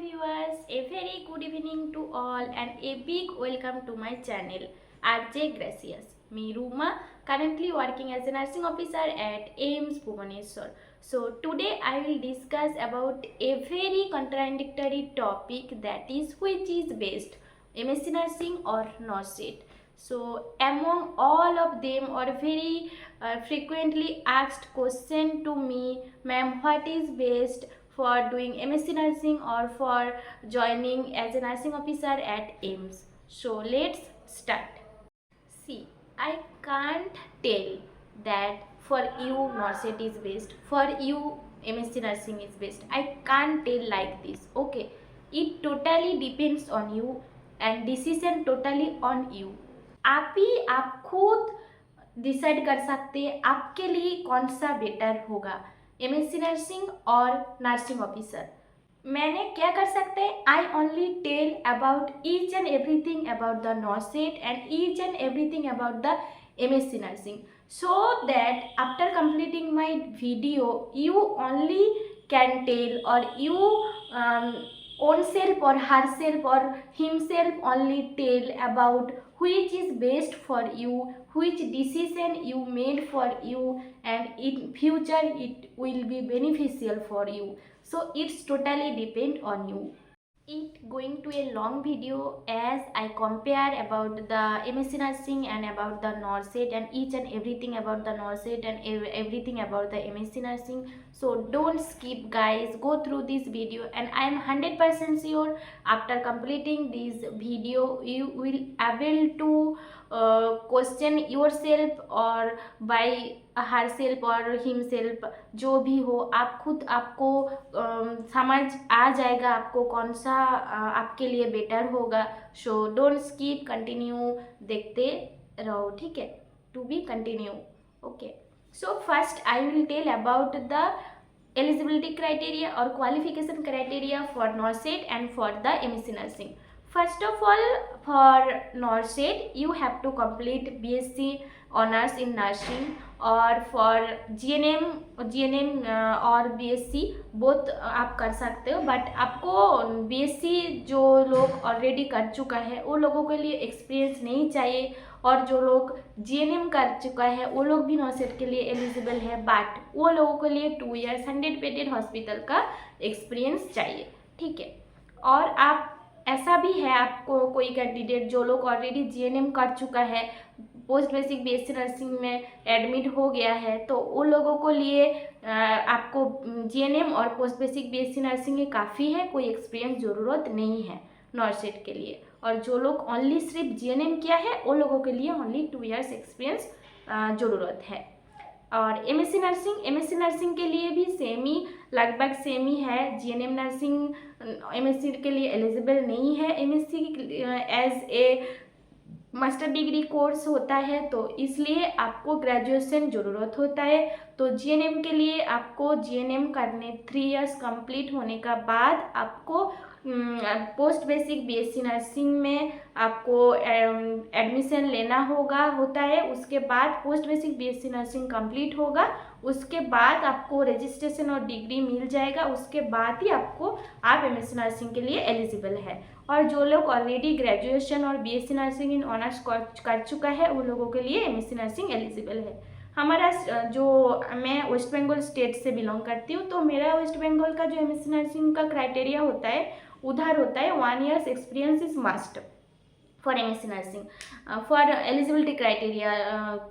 viewers, a very good evening to all and a big welcome to my channel RJ Gracious. Me Ruma, currently working as a nursing officer at AIMS Bhubaneswar. So today I will discuss about a very contradictory topic, that is which is best, MSc nursing or NORCET. So among all of them or very frequently asked question to me, ma'am, what is best for doing MSc nursing or for joining as a nursing officer at AIMS? So let's start. See, I can't tell that for you NORCET is best, for you MSc nursing is best. I can't tell like this. Okay, it totally depends on you and decision totally on you. आप खुद decide कर सकते हैं आपके लिए कौन सा better होगा, एमएससी नर्सिंग और नर्सिंग ऑफिसर। मैंने क्या कर सकते हैं, I only tell about each and everything about the NORCET and each and everything about the MSc nursing, so that after completing my video you only can tell, or you own self or herself or himself only tell about which is best for you, which decision you made for you, and in future it will be beneficial for you. So it's totally depend on you. It going to a long video as I compare about the MSc nursing and about the NORCET and each and everything about the NORCET and everything about the MSc nursing. So don't skip guys, go through this video, and I am 100% sure after completing this video you will able to question yourself or by herself or himself, जो भी हो आप खुद आपको समझ आ जाएगा आपको कौन सा आपके लिए बेटर होगा। सो डोंट स्किप, कंटिन्यू देखते रहो, ठीक है, to be continue. Okay, so first I will tell about the eligibility criteria or qualification criteria for NORCET and for the MSc nursing. First of all, for NORCET you have to complete BSc honors in nursing, और for GNM और BSc both आप कर सकते हो, but आपको BSc जो लोग already कर चुका है वो लोगों के लिए एक्सपीरियंस नहीं चाहिए, और जो लोग GNM कर चुका है वो लोग भी NORCET के लिए एलिजिबल है, बट वो लोगों के लिए 2 years 100-bedded हॉस्पिटल का एक्सपीरियंस चाहिए, ठीक है। और आप ऐसा भी है आपको कोई कैंडिडेट जो लोग ऑलरेडी GNM कर चुका है, पोस्ट बेसिक BSc नर्सिंग में एडमिट हो गया है, तो उन लोगों को लिए आपको GNM और पोस्ट बेसिक BSc नर्सिंग में काफ़ी है, कोई एक्सपीरियंस ज़रूरत नहीं है NORCET के लिए। और जो लोग ओनली सिर्फ GNM किया है उन लोगों के लिए ओनली 2 years एक्सपीरियंस ज़रूरत है। और MSc नर्सिंग के लिए भी सेम ही, लगभग सेम ही है। GNM नर्सिंग MSc के लिए एलिजिबल नहीं है, MSc as a master degree course होता है, तो इसलिए आपको ग्रेजुएशन ज़रूरत होता है। तो GNM के लिए आपको GNM करने 3 years कंप्लीट होने का बाद आपको पोस्ट बेसिक BSc नर्सिंग में आपको एडमिशन लेना होता है। उसके बाद post basic BSc nursing complete होगा, उसके बाद आपको रजिस्ट्रेशन और डिग्री मिल जाएगा, उसके बाद ही आप MSc नर्सिंग के लिए एलिजिबल है। और जो लोग ऑलरेडी ग्रेजुएशन और BSc नर्सिंग इन ऑनर्स कर चुका है उन लोगों के लिए MSc नर्सिंग एलिजिबल है। हमारा जो मैं वेस्ट बंगाल स्टेट से बिलोंग करती हूँ, तो मेरा वेस्ट बंगाल का जो MSc नर्सिंग का क्राइटेरिया होता है उधर होता है 1 years experience is must for MSc nursing, for eligibility criteria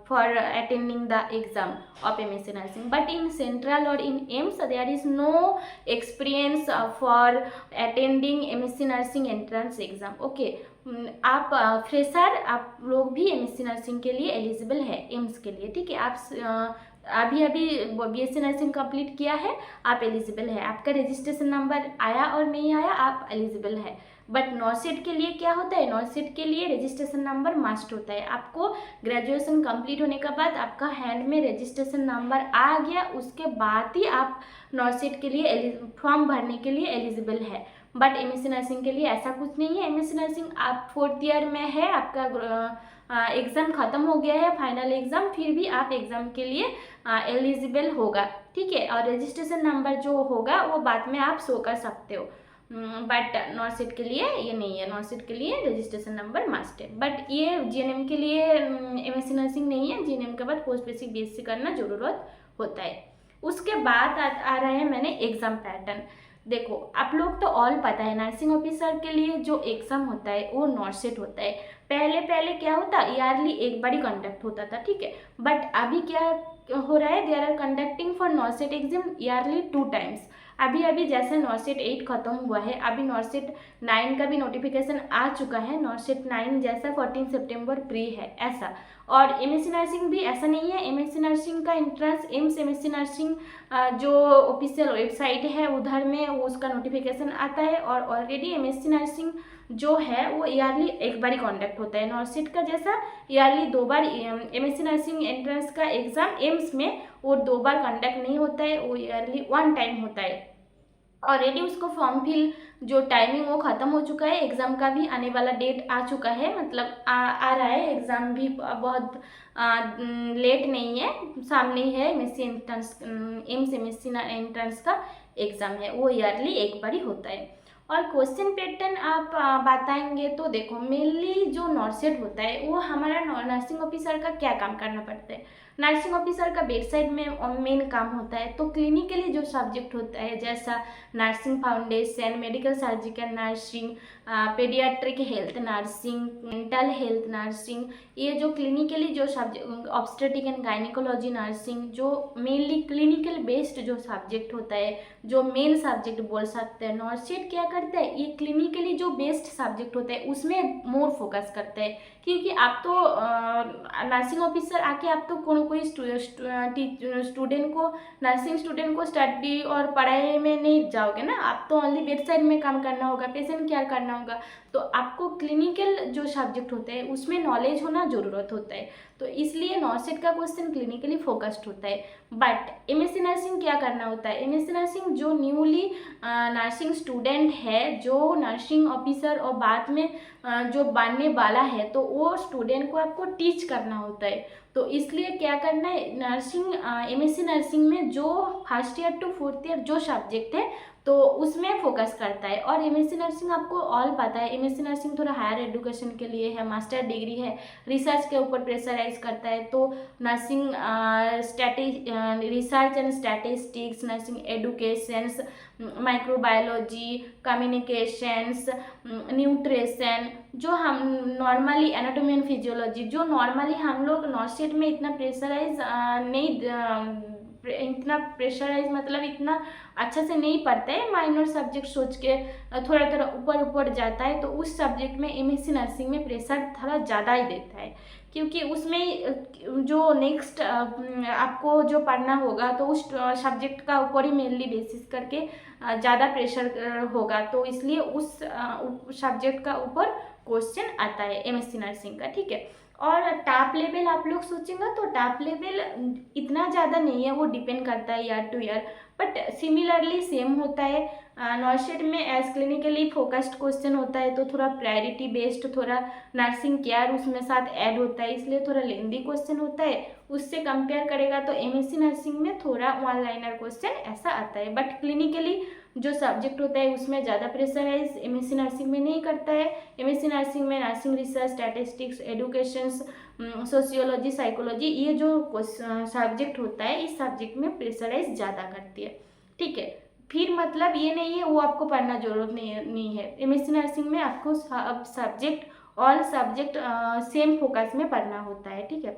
for attending the exam of MSc nursing. But in central or in AIMS there is no experience for attending MSc nursing entrance exam. Okay, आप fresher आप लोग भी MSc nursing के लिए eligible है AIIMS के लिए, ठीक है। आप अभी BSc नर्सिंग कंप्लीट किया है, आप एलिजिबल है, आपका रजिस्ट्रेशन नंबर आया और नहीं आया आप एलिजिबल है। बट NORCET के लिए क्या होता है, NORCET के लिए रजिस्ट्रेशन नंबर मस्ट होता है। आपको ग्रेजुएशन कंप्लीट होने के बाद आपका हैंड में रजिस्ट्रेशन नंबर आ गया, उसके बाद ही आप NORCET के लिए फॉर्म भरने के लिए एलिजिबल है। बट MSc नर्सिंग के लिए ऐसा कुछ नहीं है। MSc नर्सिंग आप 4th year में है, आपका एग्ज़ाम ख़त्म हो गया है, फाइनल एग्ज़ाम, फिर भी आप एग्ज़ाम के लिए एलिजिबल होगा, ठीक है। और रजिस्ट्रेशन नंबर जो होगा वो बाद में आप शो कर सकते हो। बट नॉर्सिट के लिए ये नहीं है, नॉर्सिट के लिए रजिस्ट्रेशन नंबर मस्ट है। बट ये जीएनएम के लिए एमएससी नर्सिंग नहीं है, जीएनएम के बाद पोस्ट बेसिक बीएससी करना ज़रूरत होता है। उसके बाद आ रहा है मैंने एग्ज़ाम पैटर्न। देखो आप लोग तो ऑल पता है, नर्सिंग ऑफिसर के लिए जो एग्ज़ाम होता है वो नॉर्सिट होता है। पहले पहले क्या होता, ईयरली एक बार ही कंडक्ट होता था, ठीक है। बट अभी क्या हो रहा है, they are conducting for NORCET exam yearly 2 times. अभी अभी जैसे नॉर्सिट 8 खत्म हुआ है, अभी नॉर्सिट 9 का भी नोटिफिकेशन आ चुका है। नॉर्सिट 9 जैसा 14 सितंबर प्री है ऐसा। और एमएससी नर्सिंग भी ऐसा नहीं है, एमएससी नर्सिंग का इंट्रेंस एम्स एमएससी नर्सिंग जो ऑफिशियल वेबसाइट है उधर में वो उसका नोटिफिकेशन आता है। और ऑलरेडी एमएससी नर्सिंग जो है वो ईयरली एक बार ही कॉन्डक्ट होता है, नॉर्सिट का जैसा ईयरली 2 बार। एमएससी नर्सिंग एंट्रेंस का एग्ज़ाम एम्स में वो 2 बार कंडक्ट नहीं होता है, वो ईयरली 1 टाइम होता है। ऑलरेडी उसको फॉर्म फिल जो टाइमिंग वो ख़त्म हो चुका है, एग्ज़ाम का भी आने वाला डेट आ चुका है, मतलब आ रहा है। एग्ज़ाम भी बहुत लेट नहीं है, सामने ही है। MSc entrance AIIMS MSc entrance का एग्ज़ाम है, वो ईयरली एक बार ही होता है। और क्वेश्चन पैटर्न आप बताएंगे तो देखो, मेनली जो नॉर्सिट होता है वो हमारा नर्सिंग ऑफिसर का क्या काम करना पड़ता है। नर्सिंग ऑफिसर का बेड साइड में मेन काम होता है। तो क्लिनिकली जो सब्जेक्ट होता है जैसा nursing foundation, medical surgical nursing, paediatric health nursing, mental health nursing, ये जो क्लिनिकली जो subject, obstetric and gynaecology nursing, जो मेनली क्लिनिकल बेस्ड जो सब्जेक्ट होता है, जो मेन सब्जेक्ट बोल सकते हैं। नॉर्सिट क्या करता है, ये क्लिनिकली जो बेस्ड सब्जेक्ट होता है उसमें मोर फोकस करता है। क्योंकि आप तो नर्सिंग ऑफिसर आके आप तो कोई स्टूडेंट को, नर्सिंग स्टूडेंट को स्टडी और पढ़ाई में नहीं जाओगे ना, आप तो ओनली बेड साइड में काम करना होगा, पेशेंट केयर करना होगा। तो आपको क्लिनिकल जो सब्जेक्ट होते हैं उसमें नॉलेज होना ज़रूरत होता है। तो इसलिए नॉर्सिट का क्वेश्चन क्लिनिकली फोकस्ड होता है। बट एमएससी नर्सिंग क्या करना होता है, एमएससी नर्सिंग जो न्यूली नर्सिंग स्टूडेंट है, जो नर्सिंग ऑफिसर और बाद में जो बनने वाला है, तो वो स्टूडेंट को आपको टीच करना होता है। तो इसलिए क्या करना है, नर्सिंग एमएससी नर्सिंग में जो first year to 4th year जो सब्जेक्ट है तो उसमें फोकस करता है। और एमएससी नर्सिंग आपको ऑल पता है, एमएससी नर्सिंग थोड़ा हायर एजुकेशन के लिए है, मास्टर डिग्री है, रिसर्च के ऊपर प्रेशराइज करता है। तो nursing research and statistics, nursing educations, microbiology, communications, nutrition, जो हम नॉर्मली एनाटॉमी एंड फिजियोलॉजी, जो नॉर्मली हम लोग नॉर्सिट में इतना प्रेशराइज इतना प्रेशराइज मतलब इतना अच्छा से नहीं पढ़ते हैं, माइनर सब्जेक्ट सोच के थोड़ा थोड़ा ऊपर ऊपर जाता है। तो उस सब्जेक्ट में एमएससी नर्सिंग में प्रेशर थोड़ा ज़्यादा ही देता है, क्योंकि उसमें जो नेक्स्ट आपको जो पढ़ना होगा तो उस सब्जेक्ट का ऊपर ही मेनली बेसिस करके ज़्यादा प्रेशर होगा। तो इसलिए उस सब्जेक्ट का ऊपर क्वेश्चन आता है एमएससी नर्सिंग का, ठीक है। और टॉप लेवल आप लोग सोचेंगे तो टॉप लेवल इतना ज़्यादा नहीं है, वो डिपेंड करता है year two year, but similarly same होता है। नॉर्सिट में एज क्लिनिकली फोकस्ड क्वेश्चन होता है तो थोड़ा प्रायोरिटी बेस्ड, थोड़ा नर्सिंग केयर उसमें साथ ऐड होता है, इसलिए थोड़ा लेंदी क्वेश्चन होता है। उससे कंपेयर करेगा तो एमएससी नर्सिंग में थोड़ा वन लाइनर क्वेश्चन ऐसा आता है। बट क्लिनिकली जो सब्जेक्ट होता है उसमें ज़्यादा प्रेशराइज एमएससी नर्सिंग में नहीं करता है। एमएससी नर्सिंग में nursing research, statistics, educations, sociology, psychology, ये जो सब्जेक्ट होता है इस सब्जेक्ट में प्रेशराइज ज़्यादा करती है, ठीक है। फिर मतलब ये नहीं है वो आपको पढ़ना जरूरत नहीं है। एमएससी नर्सिंग में आपको subject all subject same focus में पढ़ना होता है, ठीक है।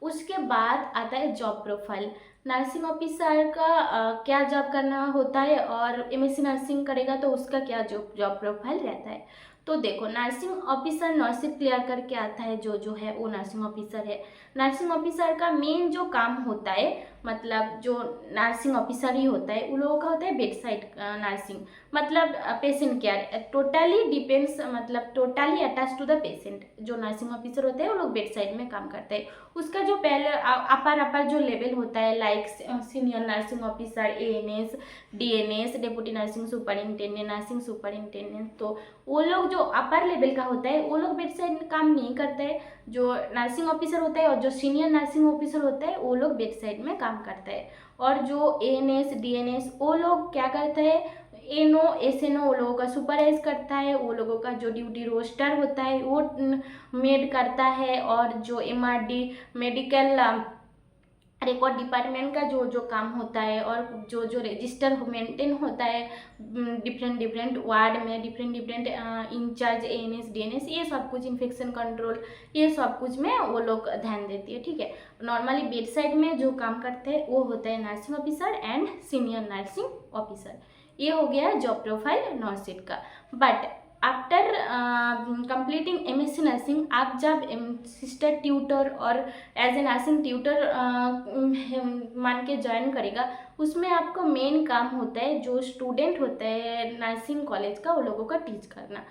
उसके बाद आता है जॉब प्रोफाइल। नर्सिंग ऑफिसर का क्या जॉब करना होता है और एमएससी नर्सिंग करेगा तो उसका क्या जॉब प्रोफाइल रहता है। तो देखो, नर्सिंग ऑफिसर नर्सिंग क्लियर करके आता है, जो है वो नर्सिंग ऑफिसर है। नर्सिंग ऑफिसर का मेन जो काम होता है, मतलब जो नर्सिंग ऑफिसर ही होता है, उन लोगों का होता है बेड साइड नर्सिंग, मतलब पेशेंट केयर, टोटली डिपेंड्स, मतलब totally attach to the patient. जो नर्सिंग ऑफिसर होते हैं वो लोग बेड साइड में काम करते हैं। उसका जो पहले अपर जो लेवल होता है, like senior nursing officer, ANS, DNS, deputy nursing superintendent, nursing superintendent, तो वो लोग जो अपर लेवल का होता है वो लोग बेड साइड में काम नहीं करते हैं। जो नर्सिंग ऑफिसर होता है और जो सीनियर नर्सिंग ऑफिसर होता है वो लोग बेड साइड में काम करते हैं। और जो एएनएस, डीएनएस, वो लोग क्या करते हैं, एनो एसएनओ वो लोगों का सुपरवाइज करता है, वो लोगों का जो ड्यूटी रोस्टर होता है वो मेड करता है, और जो एमआरडी मेडिकल रिकॉर्ड डिपार्टमेंट का जो जो काम होता है और जो जो रजिस्टर मेंटेन होता है डिफरेंट डिफरेंट वार्ड में, different different incharge ANS DNS, ये सब कुछ इन्फेक्शन कंट्रोल, ये सब कुछ में वो लोग ध्यान देती है। ठीक है, नॉर्मली बेड साइड में जो काम करते हैं वो होता है nursing officer and senior nursing officer. ये हो गया जॉब प्रोफाइल नर्सिंग का। But after completing MSc nursing, आप जब सिस्टर ट्यूटर और एज ए नर्सिंग ट्यूटर मान के ज्वाइन करेगा, उसमें आपको मेन काम होता है जो स्टूडेंट होता है नर्सिंग कॉलेज का, वो लोगों का टीच करना,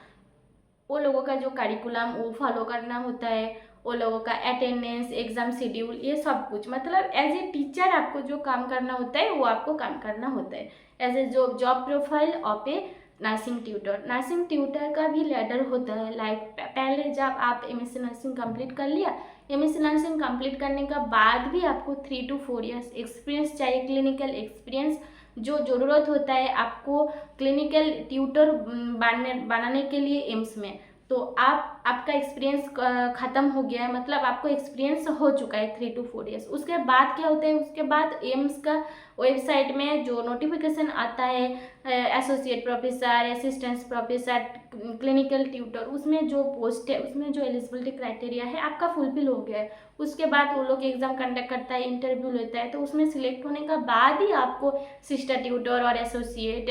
वो लोगों का जो करिकुलम वो फॉलो करना होता है, वो लोगों का अटेंडेंस, एग्जाम शेड्यूल, ये सब कुछ, मतलब एज ए टीचर आपको जो काम करना होता है वो आपको काम करना होता है as a job profile of a nursing tutor. Nursing tutor का भी लैडर होता है, लाइक पहले जब आप एमएससी नर्सिंग कंप्लीट कर लिया, एमएससी नर्सिंग कंप्लीट करने का बाद भी आपको 3 to 4 ईयर्स एक्सपीरियंस चाहिए, क्लिनिकल एक्सपीरियंस जो ज़रूरत होता है आपको क्लिनिकल ट्यूटर बनाने के लिए एम्स में। तो आपका एक्सपीरियंस ख़त्म हो गया है, मतलब आपको एक्सपीरियंस हो चुका है 3 to 4 ईयर्स। उसके बाद क्या होता है, उसके बाद एम्स का वेबसाइट में जो नोटिफिकेशन आता है associate professor, assistant professor, clinical tutor, उसमें जो पोस्ट है, उसमें जो एलिजिबिलिटी क्राइटेरिया है आपका फुलफिल हो गया है। उसके बाद वो लोग एग्जाम कंडक्ट करता है, इंटरव्यू लेता है, तो उसमें सिलेक्ट होने का बाद ही आपको सिस्टर ट्यूटर और associate,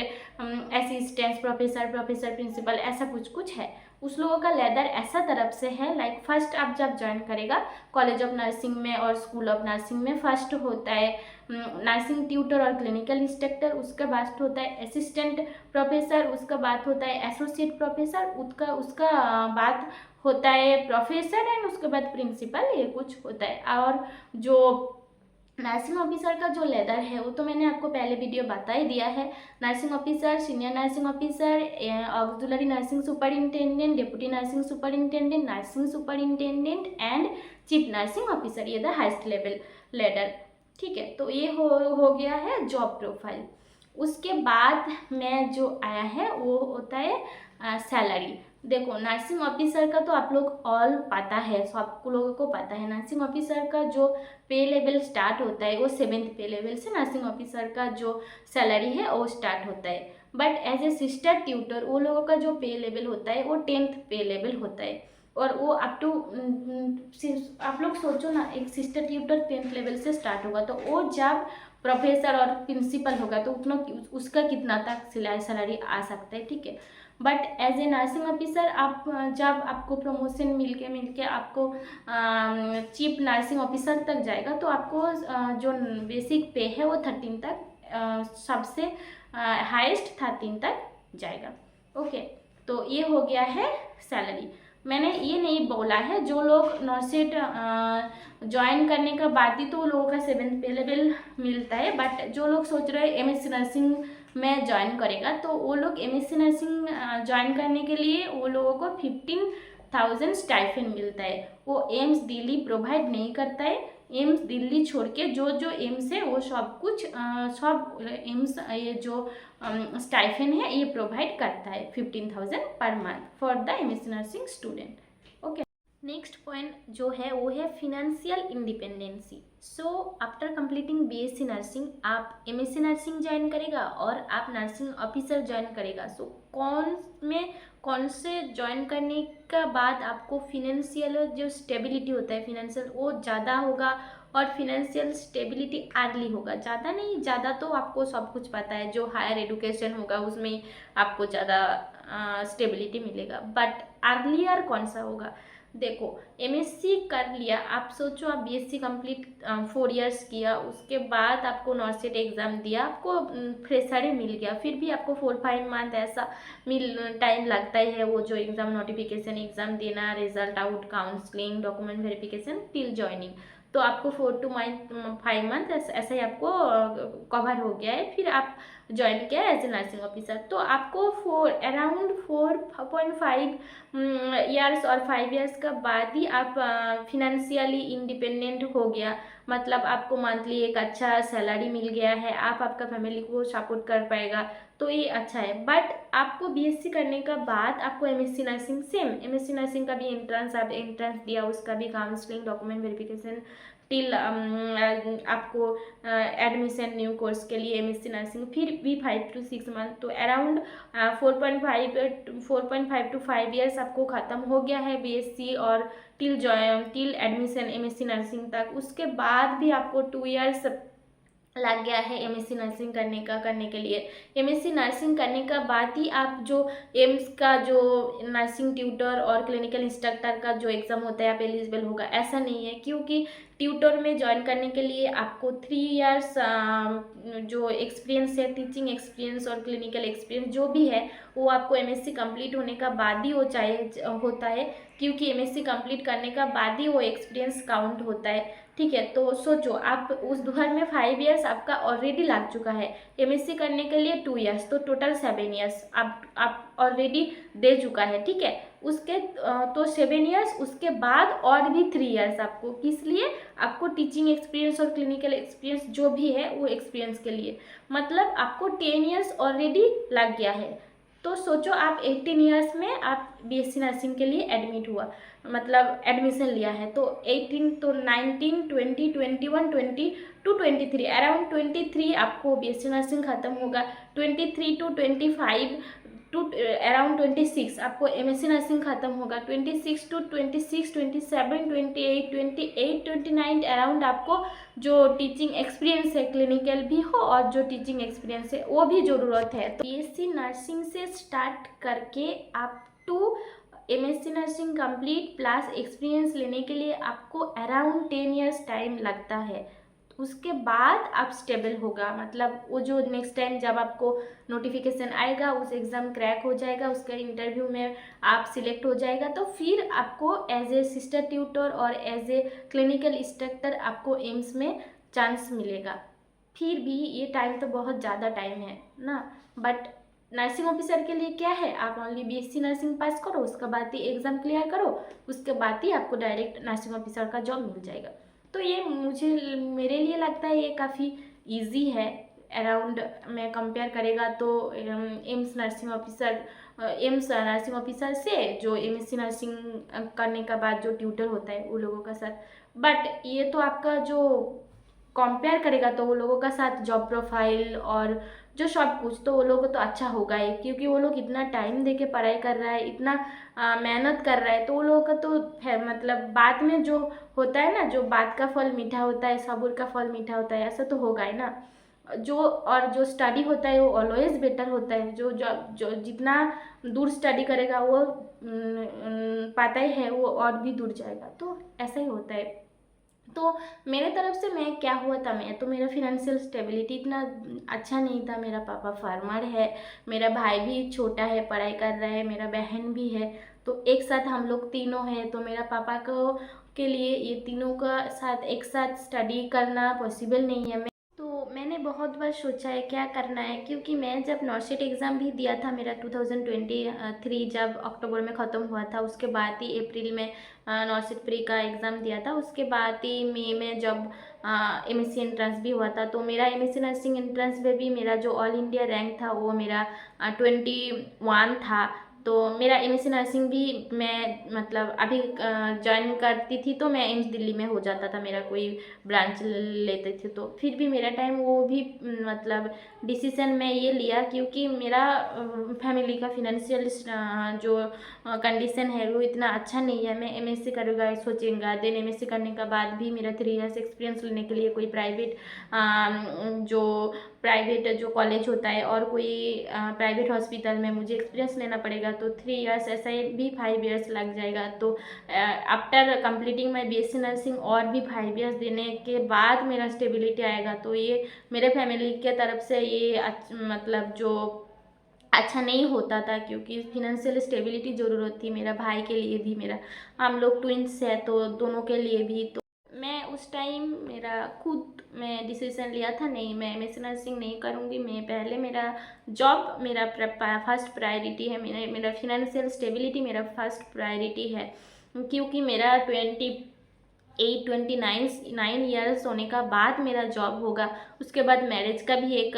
assistant professor, professor principal, ऐसा कुछ कुछ है। उस लोगों का लेदर ऐसा तरफ से है, लाइक फर्स्ट आप जब ज्वाइन करेगा कॉलेज ऑफ नर्सिंग में और स्कूल ऑफ नर्सिंग में, फर्स्ट होता है नर्सिंग ट्यूटर और क्लिनिकल इंस्ट्रक्टर, उसका बाद होता है असिस्टेंट प्रोफेसर, उसका बाद होता है एसोसिएट प्रोफेसर, उसका बाद होता है प्रोफेसर एंड उसके बाद प्रिंसिपल, ये कुछ होता है। और जो नर्सिंग ऑफिसर का जो लेदर है वो तो मैंने आपको पहले वीडियो बता ही दिया है। Nursing officer, senior nursing officer, auxiliary nursing superintendent, deputy nursing superintendent, nursing superintendent and chief nursing officer, ये द हाईएस्ट लेवल लेडर। ठीक है, तो ये हो गया है जॉब प्रोफाइल। उसके बाद में जो आया है वो होता है सैलरी। देखो, नर्सिंग ऑफिसर का तो आप लोग ऑल पता है, सब लोगों को पता है। नर्सिंग ऑफिसर का जो पे लेवल स्टार्ट होता है वो 7th पे लेवल से नर्सिंग ऑफिसर का जो सैलरी है वो स्टार्ट होता है। But as a sister tutor वो लोगों का जो पे लेवल होता है वो 10th पे लेवल होता है, और वो अप टू आप लोग सोचो ना, एक सिस्टर ट्यूटर 10th लेवल से स्टार्ट होगा, तो वो जब प्रोफेसर और प्रिंसिपल होगा तो उतना उसका कितना तक सैलरी आ सकता है। ठीक है, but as a nursing officer आप जब आपको प्रमोशन मिलके आपको चीफ नर्सिंग ऑफिसर तक जाएगा, तो आपको जो बेसिक पे है वो 13 तक, सबसे हाईएस्ट 13 तक जाएगा। ओके, तो ये हो गया है सैलरी। मैंने ये नहीं बोला है जो लोग नर्सेट ज्वाइन करने का बाद ही तो लोगों का 7th पे लेवल मिलता है, बट जो लोग सोच रहे हैं एमएससी नर्सिंग में ज्वाइन करेगा, तो वो लोग एमएससी नर्सिंग ज्वाइन करने के लिए वो लोगों को 15,000 स्टाइपेंड मिलता है। वो एम्स दिल्ली प्रोवाइड नहीं करता है। एम्स दिल्ली छोड़ के जो जो एम्स है वो सब कुछ सब एम्स ये जो स्टाइपेंड है ये प्रोवाइड करता है 15,000 per month for the MSc nursing student. Okay, next point जो है वो है financial independency. So after completing BSc nursing आप एमएससी नर्सिंग ज्वाइन करेगा और आप नर्सिंग ऑफिसर ज्वाइन करेगा। सो कौन से ज्वाइन करने का बाद आपको फिनेंशियल जो स्टेबिलिटी होता है फिनेंशियल वो ज़्यादा होगा और फिनेंशियल स्टेबिलिटी अर्ली होगा। ज़्यादा नहीं, ज़्यादा तो आपको सब कुछ पता है, जो हायर एजुकेशन होगा उसमें आपको ज़्यादा स्टेबिलिटी मिलेगा, बट अर्लियर कौन सा होगा। देखो, एमएससी कर लिया, आप सोचो आप बीएससी कंप्लीट 4 इयर्स किया, उसके बाद आपको नॉर्सेट एग्ज़ाम दिया, आपको फ्रेशर ही मिल गया, फिर भी आपको 4-5 मंथ ऐसा टाइम लगता ही है वो जो एग्ज़ाम नोटिफिकेशन एग्ज़ाम देना, result out, counselling, document verification till joining, तो आपको 4 to 5 मंथ ऐसा ही आपको कवर हो गया है। फिर आप ज्वाइन किया एज ए नर्सिंग ऑफिसर। तो आपको अराउंड 4.5 ईयर्स और 5 ईयर्स का बाद ही आप फिनेंशियली इंडिपेंडेंट हो गया, मतलब आपको मंथली एक अच्छा सैलरी मिल गया है, आप आपका फैमिली को सपोर्ट कर पाएगा, तो ये अच्छा है। बट आपको बीएससी करने का बाद आपको MSc nursing, same MSc nursing का भी एंट्रेंस दिया, उसका भी काउंसलिंग, डॉक्यूमेंट वेरिफिकेशन टिल आपको एडमिशन न्यू कोर्स के लिए एमएससी नर्सिंग, फिर भी 5 to 6 मंथ, तो अराउंड 4.5 to 5 ईयर्स आपको ख़त्म हो गया है बीएससी और टिल एडमिशन एमएससी नर्सिंग तक। उसके बाद भी आपको 2 ईयर्स लग गया है एमएससी नर्सिंग करने के लिए। एमएससी नर्सिंग करने का बाद ही आप जो एम्स का जो नर्सिंग ट्यूटर और क्लिनिकल इंस्ट्रक्टर का जो एग्ज़ाम होता है आप एलिजिबल होगा, ऐसा नहीं है, क्योंकि ट्यूटर में ज्वाइन करने के लिए आपको 3 ईयर्स जो एक्सपीरियंस है, टीचिंग एक्सपीरियंस और क्लिनिकल एक्सपीरियंस जो भी है वो आपको एमएससी कंप्लीट होने का बाद ही होता है, क्योंकि एमएससी कंप्लीट करने का बाद ही वो एक्सपीरियंस काउंट होता है। ठीक है, तो सोचो आप उस घर में 5 ईयर्स आपका ऑलरेडी लग चुका है, एमएससी करने के लिए 2 ईयर्स, तो टोटल 7 ईयर्स आप ऑलरेडी दे चुका है। ठीक है, उसके तो 7 ईयर्स, उसके बाद और भी 3 ईयर्स आपको, किस लिए? आपको टीचिंग एक्सपीरियंस और क्लिनिकल एक्सपीरियंस जो भी है वो एक्सपीरियंस के लिए, मतलब आपको 10 ईयर्स ऑलरेडी लग गया है। तो सोचो आप 18 ईयर्स में आप बीएससी नर्सिंग के लिए एडमिट हुआ, मतलब एडमिशन लिया है, तो 18 तो 19 20 21 20 टू 23, अराउंड 23 आपको बीएससी नर्सिंग ख़त्म होगा, 23 to 25 टू अराउंड 26 आपको एमएससी नर्सिंग ख़त्म होगा, 26 to 27 28 29 अराउंड आपको जो टीचिंग एक्सपीरियंस है क्लिनिकल भी हो और जो टीचिंग एक्सपीरियंस है वो भी ज़रूरत है। तो बीएससी नर्सिंग से स्टार्ट करके आप to MSc nursing complete plus experience लेने के लिए आपको अराउंड 10 ईयर्स टाइम लगता है। उसके बाद आप स्टेबल होगा, मतलब वो जो नेक्स्ट टाइम जब आपको नोटिफिकेशन आएगा, उस एग्ज़ाम क्रैक हो जाएगा, उसके इंटरव्यू में आप सिलेक्ट हो जाएगा, तो फिर आपको एज ए सिस्टर ट्यूटर और एज ए क्लिनिकल इंस्ट्रक्टर आपको एम्स में चांस मिलेगा। फिर भी ये टाइम तो बहुत ज़्यादा टाइम है ना, बट नर्सिंग ऑफिसर के लिए क्या है, आप ओनली बीएससी नर्सिंग पास करो, उसके बाद ही एग्ज़ाम क्लियर करो, उसके बाद ही आपको डायरेक्ट नर्सिंग ऑफिसर का जॉब मिल जाएगा। तो ये मेरे लिए लगता है ये काफ़ी इजी है, अराउंड मैं कंपेयर करेगा तो एम्स नर्सिंग ऑफिसर से जो एमएससी नर्सिंग करने का बाद जो ट्यूटर होता है वो लोगों का साथ। बट ये तो आपका जो कंपेयर करेगा तो वो लोगों का साथ जॉब प्रोफाइल और जो सब कुछ, तो वो लोग तो अच्छा होगा ही, क्योंकि वो लोग इतना टाइम दे के पढ़ाई कर रहा है, इतना मेहनत कर रहा है, तो वो लोगों का तो है, मतलब बाद में जो होता है ना, जो बात का फल मीठा होता है, सब्र का फल मीठा होता है, ऐसा तो होगा ही ना। जो स्टडी होता है वो ऑलवेज बेटर होता है, जो जितना दूर स्टडी करेगा वो पाता ही है, वो और भी दूर जाएगा, तो ऐसा ही होता है। तो मेरे तरफ से मैं क्या हुआ था, मैं तो मेरा फिनेंशियल स्टेबिलिटी इतना अच्छा नहीं था, मेरा पापा फार्मर है, मेरा भाई भी छोटा है पढ़ाई कर रहा है, मेरा बहन भी है, तो एक साथ हम लोग तीनों हैं, तो मेरा पापा को के लिए ये तीनों का साथ एक साथ स्टडी करना पॉसिबल नहीं है। तो मैंने बहुत बार सोचा है क्या करना है, क्योंकि मैं जब नॉसेट एग्ज़ाम भी दिया था मेरा 2023 जब अक्टूबर में ख़त्म हुआ था, उसके बाद ही अप्रैल में नॉसेट प्री का एग्ज़ाम दिया था, उसके बाद ही मई में जब एमएससी एंट्रेंस भी हुआ था, तो मेरा एमएससी नर्सिंग एंट्रेंस में भी मेरा जो ऑल इंडिया रैंक था वो मेरा 21 था। तो मेरा एमएससी नर्सिंग भी मैं मतलब अभी ज्वाइन करती थी तो मैं एम्स दिल्ली में हो जाता था, मेरा कोई ब्रांच लेते थे, तो फिर भी मेरा टाइम वो भी मतलब डिसीजन मैं ये लिया क्योंकि मेरा फैमिली का फिनेंशियल जो कंडीशन है वो इतना अच्छा नहीं है। मैं एमएससी करूँगा सोचेंगा, देन एमएससी करने के बाद भी मेरा 3 ईयर्स एक्सपीरियंस लेने के लिए कोई प्राइवेट जो कॉलेज होता है और कोई प्राइवेट हॉस्पिटल में मुझे एक्सपीरियंस लेना पड़ेगा, तो 3 ईयर्स ऐसा ही भी 5 ईयर्स लग जाएगा। तो after completing my BSc nursing और भी 5 ईयर्स देने के बाद मेरा स्टेबिलिटी आएगा, तो ये मेरे फैमिली के तरफ से ये मतलब जो अच्छा नहीं होता था, क्योंकि फिनेंशियल स्टेबिलिटी ज़रूरत थी मेरा भाई के लिए भी, मेरा हम लोग ट्विंस है तो दोनों के लिए भी। तो मैं उस टाइम मेरा खुद मैं डिसीजन लिया था नहीं, मैं एमएससी नर्सिंग नहीं करूँगी। मैं पहले मेरा जॉब मेरा फर्स्ट प्रायोरिटी है, मेरा फिनेंशियल स्टेबिलिटी मेरा फर्स्ट प्रायोरिटी है, क्योंकि मेरा 29 ईयर्स होने का बाद मेरा जॉब होगा। उसके बाद मैरिज का भी एक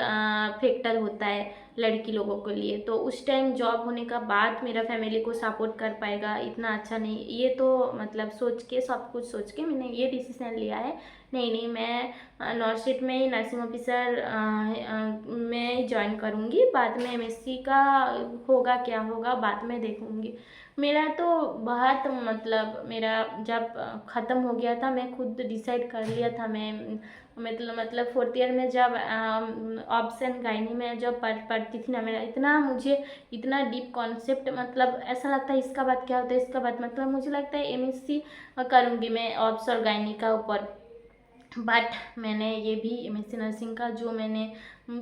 फैक्टर होता है लड़की लोगों के लिए, तो उस टाइम जॉब होने का बाद मेरा फैमिली को सपोर्ट कर पाएगा इतना अच्छा नहीं, ये तो मतलब सोच के सब कुछ सोच के मैंने ये डिसीजन लिया है। नहीं, मैं नॉर्सिट में ही नर्सिंग ऑफिसर में ज्वाइन करूँगी। बाद में एमएससी का होगा क्या होगा बाद में देखूँगी। मेरा तो बहुत मतलब मेरा जब ख़त्म हो गया था, मैं खुद डिसाइड कर लिया था। मैं मतलब फोर्थ ईयर में जब ऑप्शन गायनी में जब पढ़ती थी ना, मेरा मुझे इतना डीप कॉन्सेप्ट मतलब ऐसा लगता है इसका बात क्या होता है, इसका बात मतलब मुझे लगता है एमएससी करूँगी मैं ऑब्स और गायनी का ऊपर। बट मैंने ये भी एमएससी नर्सिंग का जो मैंने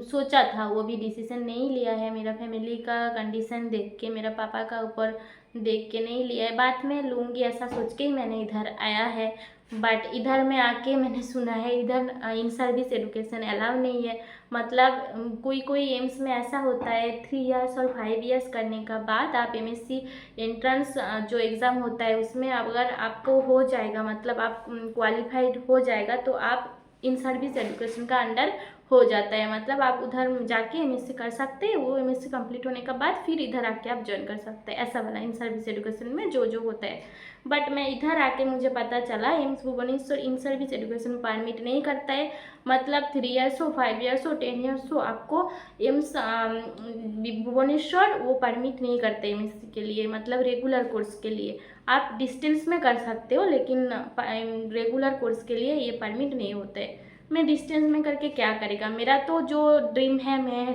सोचा था वो भी डिसीजन नहीं लिया है। मेरा फैमिली का कंडीशन देख के, मेरा पापा का ऊपर देख के नहीं लिया है। बाद में लूँगी ऐसा सोच के ही मैंने इधर आया है। बट इधर में आके मैंने सुना है इधर इन सर्विस एजुकेशन अलाउ नहीं है। मतलब कोई एम्स में ऐसा होता है 3 इयर्स और 5 इयर्स करने का बाद आप एमएससी एंट्रेंस जो एग्ज़ाम होता है उसमें अगर आपको हो जाएगा, मतलब आप क्वालिफाइड हो जाएगा तो आप इन सर्विस एजुकेशन का अंडर हो जाता है। मतलब आप उधर जाके एमएससी कर सकते हैं, वो एमएससी कंप्लीट होने के बाद फिर इधर आके आप ज्वाइन कर सकते हैं, ऐसा वाला इन सर्विस एजुकेशन में जो होता है। बट मैं इधर आके मुझे पता चला AIIMS Bhubaneswar in service education permit नहीं करता है। मतलब 3 इयर्स हो, 5 इयर्स हो, 10 इयर्स हो, आपको एम्स भुवनेश्वर वो परमिट नहीं करते एमएससी के लिए, मतलब रेगुलर कोर्स के लिए। आप डिस्टेंस में कर सकते हो लेकिन रेगुलर कोर्स के लिए ये परमिट नहीं होता है। मैं डिस्टेंस में करके क्या करेगा, मेरा तो जो ड्रीम है मैं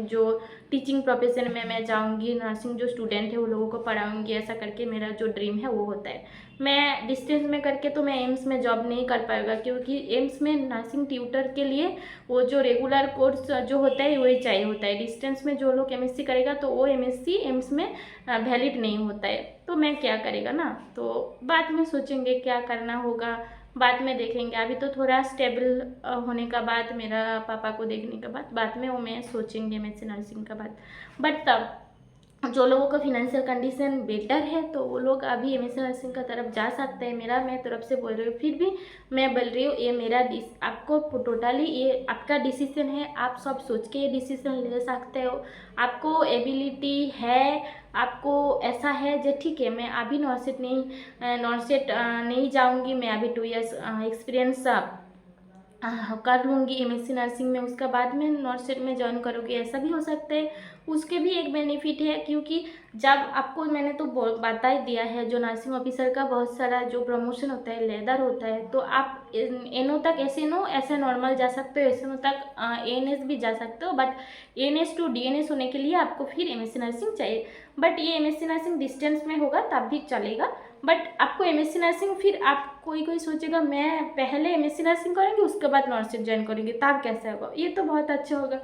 जो टीचिंग प्रोफेशन में मैं जाऊंगी, नर्सिंग जो स्टूडेंट है वो लोगों को पढ़ाऊंगी, ऐसा करके मेरा जो ड्रीम है वो होता है। मैं डिस्टेंस में करके तो मैं एम्स में जॉब नहीं कर पाएगा, क्योंकि एम्स में नर्सिंग ट्यूटर के लिए वो जो रेगुलर कोर्स जो होता है वही चाहिए होता है। डिस्टेंस में जो लोग एमएससी करेगा तो वो एमएससी एम्स में वैलिड नहीं होता है, तो मैं क्या करेगा ना। तो बाद में सोचेंगे क्या करना होगा, बाद में देखेंगे। अभी तो थोड़ा स्टेबल होने का बाद, मेरा पापा को देखने के बाद में वो मैं सोचेंगे एमएससी नर्सिंग का बाद। बट तब जो लोगों का फिनेंशियल कंडीशन बेटर है तो वो लोग अभी एमएससी नर्सिंग का तरफ जा सकते हैं। मैं तरफ से बोल रही हूँ, फिर भी मैं बोल रही हूँ ये मेरा आपको टोटली ये आपका डिसीजन है, आप सब सोच के ये डिसीजन ले सकते हो। आपको एबिलिटी है, आपको ऐसा है जो ठीक है मैं अभी नॉर्सिट नहीं जाऊँगी, मैं अभी 2 इयर्स एक्सपीरियंस कर लूँगी एमएससी नर्सिंग में, उसका बाद में नॉर्सिट में ज्वाइन करोगे, ऐसा भी हो सकता है। उसके भी एक बेनिफिट है, क्योंकि जब आपको मैंने तो बता ही दिया है जो नर्सिंग ऑफिसर का बहुत सारा जो प्रमोशन होता है लेदर होता है, तो आप एनओ तक ऐसे नॉर्मल जा सकते हो, एसएनओ तक एएनएस भी जा सकते हो। बट एएनएस टू डीएनएस होने के लिए आपको फिर एमएससी नर्सिंग चाहिए। बट ये एमएससी नर्सिंग डिस्टेंस में होगा तब भी चलेगा। बट आपको एमएससी नर्सिंग फिर आप कोई सोचेगा मैं पहले एमएससी नर्सिंग करेंगे उसके बाद नर्सिंग ज्वाइन करेंगे, तब कैसे होगा, ये तो बहुत अच्छा होगा,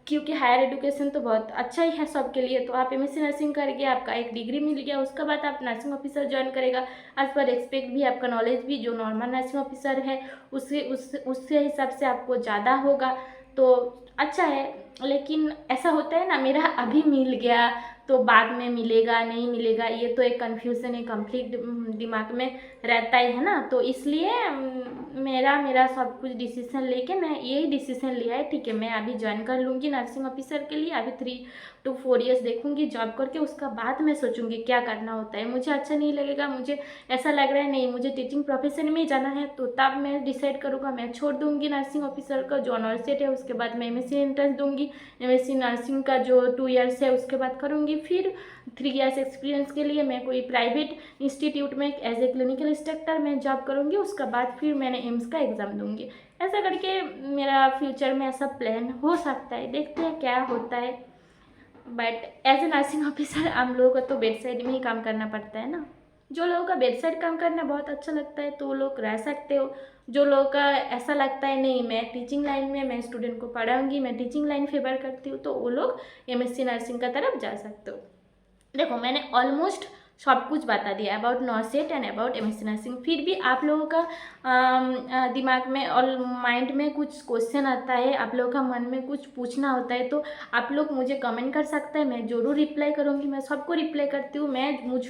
क्योंकि हायर एजुकेशन तो बहुत अच्छा ही है सबके लिए। तो आप एमएससी नर्सिंग करके आपका एक डिग्री मिल गया, उसके बाद आप नर्सिंग ऑफिसर ज्वाइन करेगा। एज पर एक्सपेक्ट भी आपका नॉलेज भी जो नॉर्मल नर्सिंग ऑफिसर है उससे हिसाब से आपको ज़्यादा होगा, तो अच्छा है। लेकिन ऐसा होता है ना, मेरा अभी मिल गया तो बाद में मिलेगा नहीं मिलेगा, ये तो एक कन्फ्यूज़न है, कंप्लीट दिमाग में रहता ही है ना। तो इसलिए मेरा सब कुछ डिसीजन लेके मैं यही डिसीजन लिया है, ठीक है मैं अभी ज्वाइन कर लूँगी नर्सिंग ऑफिसर के लिए। अभी 3 to 4 इयर्स देखूँगी जॉब करके, उसका बाद मैं सोचूंगी क्या करना होता है। मुझे अच्छा नहीं लगेगा, मुझे ऐसा लग रहा है नहीं मुझे टीचिंग प्रोफेशन में ही जाना है, तो तब मैं डिसाइड करूँगा, मैं छोड़ दूँगी नर्सिंग ऑफिसर का जो ऑनर सेट है, उसके बाद मैं एमएससी एंट्रेंस दूँगी। एमएससी नर्सिंग का जो 2 इयर्स है उसके बाद करूँगी। फिर 3 इयर्स एक्सपीरियंस के लिए मैं कोई प्राइवेट इंस्टीट्यूट में एज ए क्लिनिकल इंस्ट्रक्टर मैं जॉब करूँगी, उसके बाद फिर मैंने एम्स का एग्ज़ाम दूँगी। ऐसा करके मेरा फ्यूचर में ऐसा प्लान हो सकता है, देखते हैं क्या होता है। But as a nursing officer हम लोगों को तो बेड साइड में ही काम करना पड़ता है ना। जो लोगों का बेड साइड काम करना बहुत अच्छा लगता है तो वो लोग रह सकते हो। जो लोगों का ऐसा लगता है नहीं मैं टीचिंग लाइन में मैं स्टूडेंट को पढ़ाऊँगी, मैं टीचिंग लाइन फेवर करती हूँ, तो वो लोग एमएससी नर्सिंग का तरफ जा सकते हो। देखो मैंने ऑलमोस्ट सब कुछ बता दिया about NORCET and about MSc nursing. फिर भी आप लोगों का दिमाग में और माइंड में कुछ क्वेश्चन आता है, आप लोगों का मन में कुछ पूछना होता है, तो आप लोग मुझे कमेंट कर सकते हैं, मैं ज़रूर रिप्लाई करूँगी। मैं सबको रिप्लाई करती हूँ,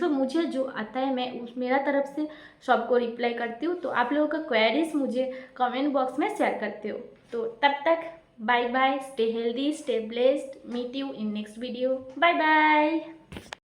मुझे जो आता है मैं मेरा तरफ से सबको रिप्लाई करती हूँ। तो आप लोगों का क्वेरीज मुझे कमेंट बॉक्स में शेयर करते हो। तो तब तक bye bye, stay healthy, stay blessed, meet you in next video, bye bye.